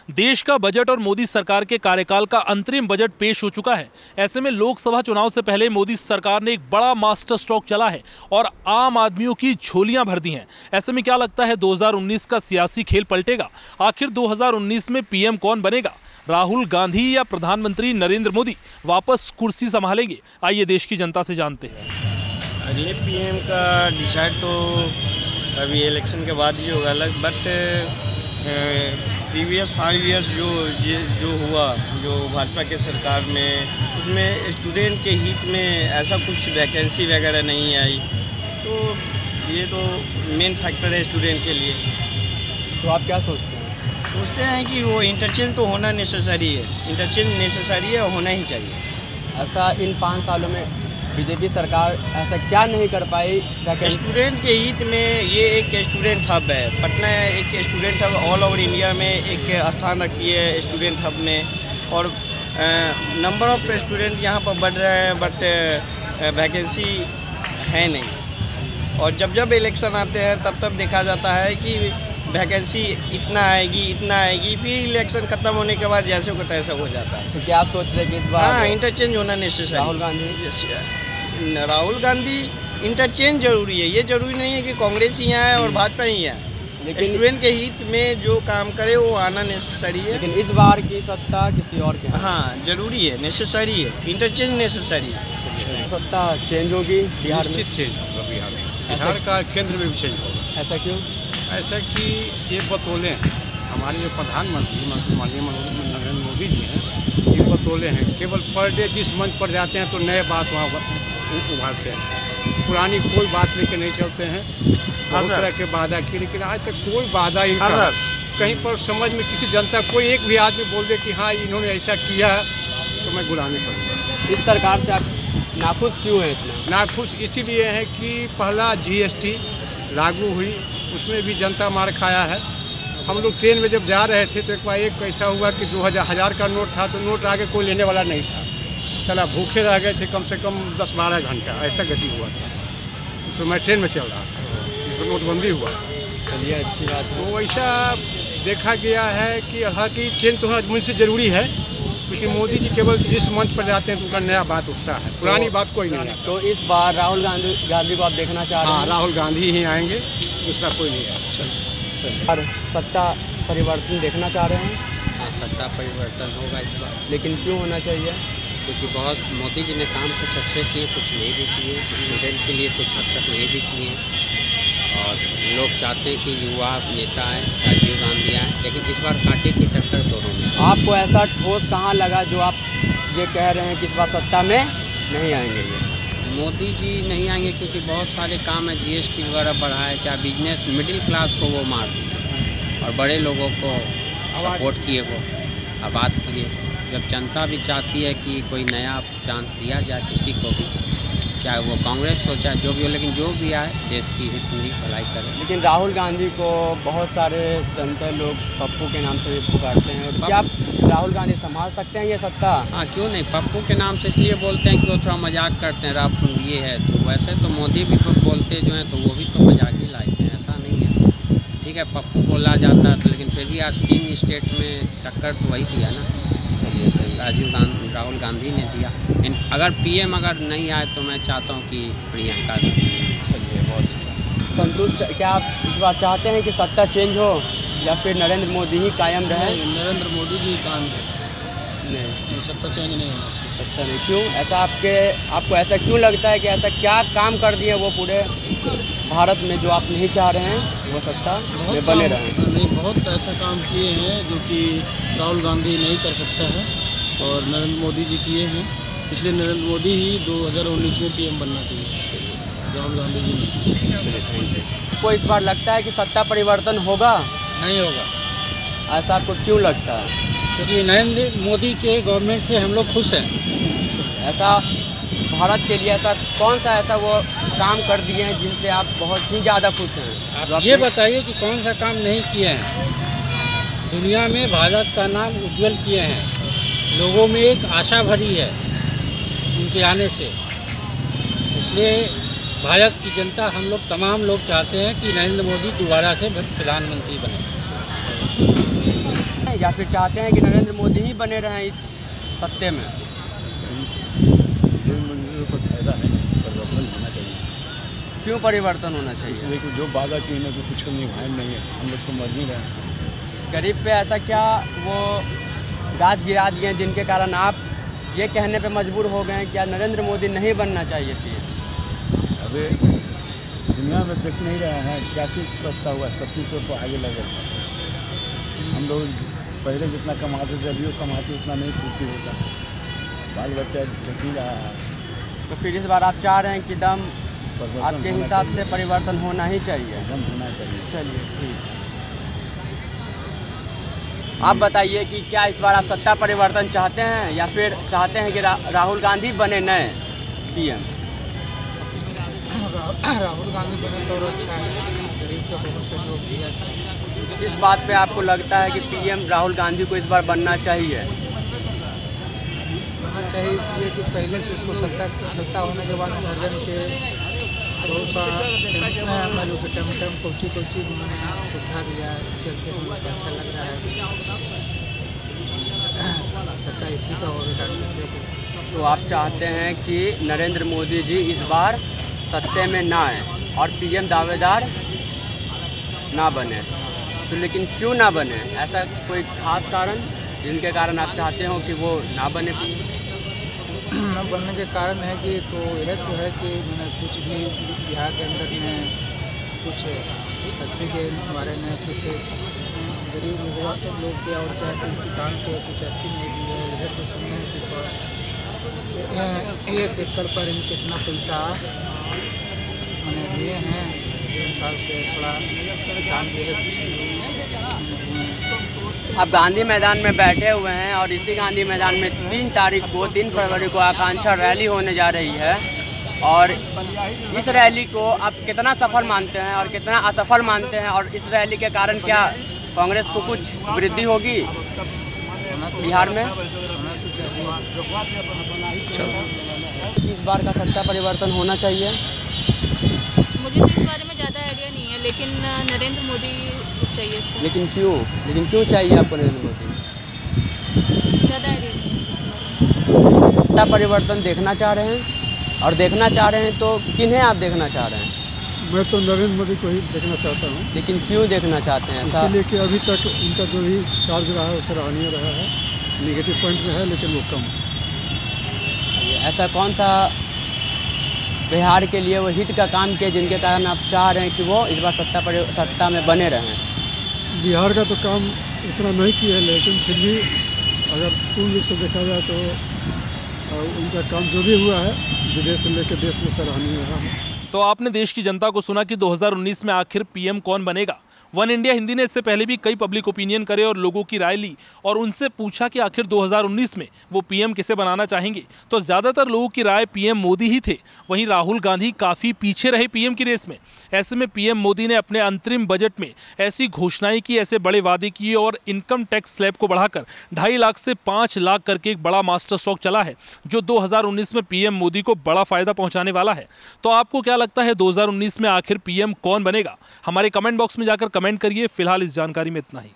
देश का बजट और मोदी सरकार के कार्यकाल का अंतरिम बजट पेश हो चुका है। ऐसे में लोकसभा चुनाव से पहले मोदी सरकार ने एक बड़ा मास्टर स्ट्रोक चला है और आम आदमियों की झोलियां भर दी हैं। ऐसे में क्या लगता है 2019 का सियासी खेल पलटेगा? आखिर 2019 में पीएम कौन बनेगा? राहुल गांधी या प्रधानमंत्री नरेंद्र मोदी वापस कुर्सी संभालेंगे? आइए देश की जनता से जानते हैं। अगले पीएम का डिसाइड तो अभी इलेक्शन के बाद ही होगा अलग, बट प्रीवियस 5 इयर्स जो हुआ जो भाजपा के सरकार में, उसमें स्टूडेंट के हित में ऐसा कुछ वैकेंसी वगैरह नहीं आई, तो ये तो मेन फैक्टर है स्टूडेंट के लिए। तो आप क्या सोचते हैं? सोचते हैं कि वो इंटरचेंज तो होना नेसेसरी है, इंटरचेंज नेसेसरी है और होना ही चाहिए। ऐसा इन 5 सालों में बीजेपी सरकार ऐसा क्या नहीं कर पाई? स्टूडेंट के हित में ये एक स्टूडेंट हब है, पटना एक student hub all over India में एक स्थान रखती है स्टूडेंट हब में, और नंबर ऑफ स्टूडेंट यहाँ पर बढ़ रहे हैं, बट वैकेंसी है नहीं। और जब इलेक्शन आते हैं तब देखा जाता है कि वैकेंसी इतना आएगी, फिर इलेक्शन खत्म होने के बाद जैसे को तैसा हो जाता है। तो क्या आप सोच रहे हैं कि इस बार इंटरचेंज होना नेसेसरी? राहुल गांधी इंटरचेंज जरूरी है, ये जरूरी नहीं है कि कांग्रेस ही आए और भाजपा ही आए, लेकिन स्टूडेंट के हित में जो काम करे वो आना नेसेसरी है। लेकिन इस बार की सत्ता किसी और के जरूरी है, नेसेसरी है, इंटरचेंज नेसेसरी है। सत्ता चेंज होगी बिहार में? चेंज होगा बिहार का केंद्र में भी चेंज होगा। ऐसा क्यों? ऐसा कि ये बतौले हैं हमारे जो प्रधानमंत्री माननीय नरेंद्र मोदी जी हैं, ये बतौले हैं केवल पर डे जिस मंच पर जाते हैं तो नए बात वहाँ उभारते हैं, पुरानी कोई बात लेके नहीं चलते हैं। बहुत तरह के वादा किए, लेकिन आज तक कोई वादा ही कहीं पर समझ में किसी जनता कोई एक भी आदमी बोल दे कि हाँ इन्होंने ऐसा किया तो मैं गुलामी करूँगा। इस सरकार से आप नाखुश क्यों हैं इतना? नाखुश इसीलिए है कि पहला GST लागू हुई, उसमें भी जनता मार खाया है। हम लोग ट्रेन में जब जा रहे थे तो एक बार एक ऐसा हुआ कि 2000 का नोट था तो नोट आगे कोई लेने वाला नहीं था, चला भूखे रह गए थे कम से कम 10-12 घंटा, ऐसा गति हुआ था। उस समय ट्रेन में चल रहा था, नोटबंदी हुआ था। चलिए अच्छी बात है। तो ऐसा देखा गया है कि हालांकि ट्रेन तो मुझसे ज़रूरी है, क्योंकि मोदी जी केवल जिस मंच पर जाते हैं तो उनका नया बात उठता है, पुरानी बात कोई नहीं आता। तो इस बार राहुल गांधी को आप देखना चाह रहे हैं? हाँ, राहुल गांधी ही आएंगे, दूसरा कोई नहीं आएगा। चलिए और सत्ता परिवर्तन देखना चाह रहे हैं? हाँ, सत्ता परिवर्तन होगा इस बार। लेकिन क्यों होना चाहिए? क्योंकि बहुत मोदी जी ने काम कुछ अच्छे किए, कुछ नहीं भी किए, स्टूडेंट के लिए कुछ हद तक नहीं भी किए, और लोग चाहते हैं कि युवा नेता आए, राजीव गांधी आए, लेकिन इस बार कांटे की टक्कर दोनों में। आपको ऐसा ठोस कहाँ लगा जो आप ये कह रहे हैं कि इस बार सत्ता में नहीं आएंगे? ये मोदी जी नहीं आएंगे क्योंकि बहुत सारे काम है, GST वगैरह बढ़ाए, चाहे बिजनेस मिडिल क्लास को वो मार दिए और बड़े लोगों को सपोर्ट किए, वो आबाद किए। जब जनता भी चाहती है कि कोई नया चांस दिया जाए किसी को भी, चाहे वो कांग्रेस हो चाहे जो भी हो, लेकिन जो भी आए देश की हित में भलाई करे। लेकिन राहुल गांधी को बहुत सारे जनता लोग पप्पू के नाम से भी पुकारते हैं, क्या राहुल गांधी संभाल सकते हैं ये सत्ता? हाँ, क्यों नहीं। पप्पू के नाम से इसलिए बोलते हैं कि वो थोड़ा मजाक करते हैं, राहुल ये है, तो वैसे तो मोदी भी बोलते जो हैं तो वो भी तो मजाक ही लायक हैं, ऐसा नहीं है। ठीक है, पप्पू बोला जाता है तो, लेकिन फिर भी आज 3 स्टेट में टक्कर तो वही दिया ना। चलिए सही, राहुल गांधी ने दिया। अगर PM अगर नहीं आए तो मैं चाहता हूँ कि प्रियंका। चलिए बहुत अच्छा। संतुष्ट क्या आप इस बार चाहते हैं कि सत्ता चेंज हो या फिर नरेंद्र मोदी ही कायम रहे? नरेंद्र मोदी जी कायम रहे। नहीं, सत्ता चेंज नहीं होना चाहिए। सत्ता नहीं, क्यों ऐसा? आपको ऐसा क्यों लगता है कि ऐसा क्या काम कर दिए वो पूरे भारत में जो आप नहीं चाह रहे हैं वो सत्ता में बने रहे? नहीं, बहुत ऐसा काम किए हैं जो कि राहुल गांधी नहीं कर सकता है और नरेंद्र मोदी जी किए हैं, इसलिए नरेंद्र मोदी ही 2019 में PM बनना चाहिए, राहुल गांधी जी नहीं। आपको इस बार लगता है कि सत्ता परिवर्तन होगा? नहीं होगा। ऐसा आपको क्यों लगता है? क्योंकि नरेंद्र मोदी के गवर्नमेंट से हम लोग खुश हैं। ऐसा भारत के लिए ऐसा कौन सा ऐसा वो काम कर दिए हैं जिनसे आप बहुत ही ज़्यादा खुश हैं? आप ये बताइए कि कौन सा काम नहीं किए हैं। दुनिया में भारत का नाम उज्जवल किए हैं, लोगों में एक आशा भरी है उनके आने से, इसलिए भारत की जनता, हम लोग तमाम लोग चाहते हैं कि नरेंद्र मोदी दोबारा से प्रधानमंत्री बने। हैं या फिर चाहते हैं कि नरेंद्र मोदी ही बने रहें इस सत्ते में? को फायदा है, परिवर्तन होना चाहिए। क्यों परिवर्तन होना चाहिए? इसलिए कि जो वादा किए ना तो कुछ निभाए नहीं है, हम लोग तो मर नहीं रहे हैं। गरीब पे ऐसा क्या वो गाज गिरा दिए हैं जिनके कारण आप ये कहने पे मजबूर हो गए हैं क्या नरेंद्र मोदी नहीं बनना चाहिए पीएम? अबे दुनिया में देख नहीं रहे हैं क्या चीज़ सस्ता हुआ, सब चीज़ों को आगे लगे। हम लोग पहले जितना कमाते थे अभी कमाते उतना नहीं खुशी होता, बाल बच्चा देख ही रहा है। तो फिर इस बार आप चाह रहे हैं कि दम आपके हिसाब से परिवर्तन होना ही चाहिए? दम होना चाहिए। चलिए ठीक। आप बताइए कि क्या इस बार आप सत्ता परिवर्तन चाहते हैं या फिर चाहते हैं कि राहुल गांधी बने नए पीएम? राहुल गांधी बने तो अच्छा है, गरीब का बहुत सहयोग दिया। किस बात पे आपको लगता है कि पीएम राहुल गांधी को इस बार बनना चाहिए? बनना चाहिए इसलिए कि पहले से उसको सत्ता होने के बाद हरियाणा के बहुत सा मालूम के टम कोची सुविधा दिया, चलते हम लोग अच्छा लग रहा है। सत्ता इसी का होगा। तो आप चाहते हैं कि नरेंद्र मोदी जी इस बार सत्ते में ना आए और पीएम दावेदार ना बने, तो लेकिन क्यों ना बने? ऐसा कोई खास कारण जिनके कारण आप चाहते हो कि वो ना बने? न बनने के कारण है कि तो यह तो है कि मैंने कुछ भी बिहार के अंदर में कुछ हत्या के बारे में कुछ गरीब लोग के और चाहे किसान के कुछ अच्छी नहीं दी है। इधर तो सुनने कि थोड़ा 1 एकड़ पर ही कितना पैसा मैंने दिए हैं, 1 साल से थोड़ा किसान जो है कुछ। आप गांधी मैदान में बैठे हुए हैं और इसी गांधी मैदान में 3 फरवरी को आकांक्षा रैली होने जा रही है, और इस रैली को आप कितना सफल मानते हैं और कितना असफल मानते हैं? और इस रैली के कारण क्या कांग्रेस को कुछ वृद्धि होगी बिहार में? इस बार का सत्ता परिवर्तन होना चाहिए? मुझे तो इस बारे में ज़्यादा आइडिया नहीं है, लेकिन नरेंद्र मोदी चाहिए इसको। लेकिन क्यों चाहिए आपको नरेंद्र मोदी? ज़्यादा आइडिया नहीं है इसके बारे में। सत्ता परिवर्तन देखना चाह रहे हैं, और देखना चाह रहे हैं तो किन्हें आप देखना चाह रहे हैं? मैं तो नरेंद्र मोदी को ही देखना चाहता हूँ। लेकिन क्यों देखना चाहते हैं ऐसा? इसलिए कि अभी तक उनका जो भी कार्य रहा है वो सराहनीय रहा है, नेगेटिव पॉइंट में है लेकिन वो कम। ऐसा कौन सा बिहार के लिए वो हित का काम किए जिनके कारण आप चाह रहे हैं कि वो इस बार सत्ता में बने रहें? बिहार का तो काम इतना नहीं किया है, लेकिन फिर भी अगर पूर्ण रूप से देखा जाए तो उनका काम जो भी हुआ है विदेश से लेकर देश में सराहनीय रहा है। तो आपने देश की जनता को सुना कि 2019 में आखिर पीएम कौन बनेगा। वन इंडिया हिंदी ने इससे पहले भी कई पब्लिक ओपिनियन करे और लोगों की राय ली और उनसे पूछा कि आखिर 2019 में वो पीएम किसे बनाना चाहेंगे। तो ज़्यादातर लोगों की राय पीएम मोदी ही थे। वहीं राहुल गांधी काफ़ी पीछे रहे पीएम की रेस में। ऐसे में पीएम मोदी ने अपने अंतरिम बजट में ऐसी घोषणाएं की, ऐसे बड़े वादे किए और इनकम टैक्स स्लैब को बढ़ाकर 2.5 लाख से 5 लाख करके एक बड़ा मास्टर स्ट्रोक चला है, जो 2019 में पीएम मोदी को बड़ा फायदा पहुंचाने वाला है। तो आपको क्या लगता है 2019 में आखिर पीएम कौन बनेगा? हमारे कमेंट बॉक्स में जाकर कमेंट करिए। फिलहाल इस जानकारी में इतना ही।